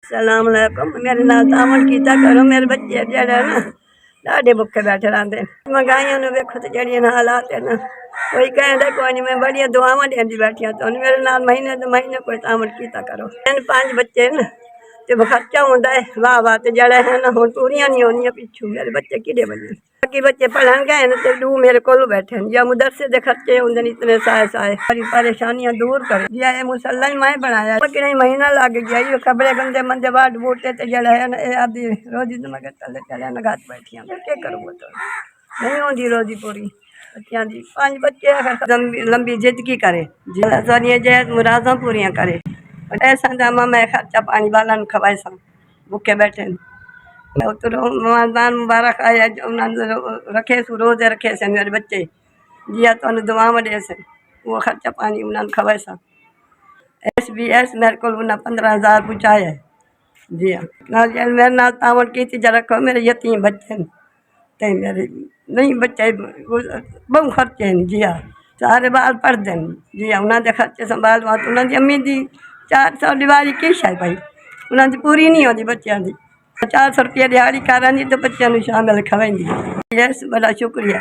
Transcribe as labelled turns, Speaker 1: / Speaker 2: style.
Speaker 1: सलाम अलैकुम। मेरे नाल तामन कीता करो। मेरे बच्चे जेह्ड़े ना लाडे भुखे बैठे रहंदे। महंगाइयां ने वेखो ते जेहड़ियां हालात है ना, कोई कहंदा कोई नहीं। मैं बड़िया दुआवां देंदी बैठी हां। तो मेरे नाल महीने दे महीने कोई तामन कीता करो। 5 बच्चे न ते खर्चा होंदा है वाह वाह। ते जड़े है ना हुण पूरियां नहीं होंदियां पिछू। मेरे बच्चे किडे बने बाकी बच्चे पढ़न गए न ते 2 मेरे कोल बैठे न। या मुदरसे दे खर्चे होंदे न इतने साए साए। सारी परेशानियां दूर करे। ये मुसल्ला ही मैं बनाया किने महीना लग गया। ये खबरे गंदे मंदे वाट बूटे ते जड़े है ना ए आदि रोजी तो मैं चले चले न घाट बैठियां। क्या करूँ तो नहीं होंदी रोजी पूरी बच्चियां दी। 5 बच्चे लंबी जिंदगी करे सारियां जैद मुरादां पूरियां करे। ऐसा जामा मैं खर्चा पानी वाला खवाए सा भूखे बैठे रमजान मुबारक आया रखे सु रोजे रखे से मेरे बच्चे जिया तो दुआ दे से वो खर्चा पानी उन्होंने खवाए सा। SBS मेरे को 15,000 पहुँचाया है जी हाँ। मेरे नाल तामन की चीज़ रखो। मेरे यतीम बच्चे ते मेरे नहीं बच्चे बहु खर्चे हैं जी हाँ। सारे बाल पढ़ते हैं जी हाँ। उन्होंने खर्चे संभाल उन्होंने अम्मी की 400 दिवाली किश है भाई उन्होंने पूरी नहीं होती बच्चों की। 400 रुपये दिहाड़ी करा तो बच्चों शामिल खवाई। यस बड़ा शुक्रिया।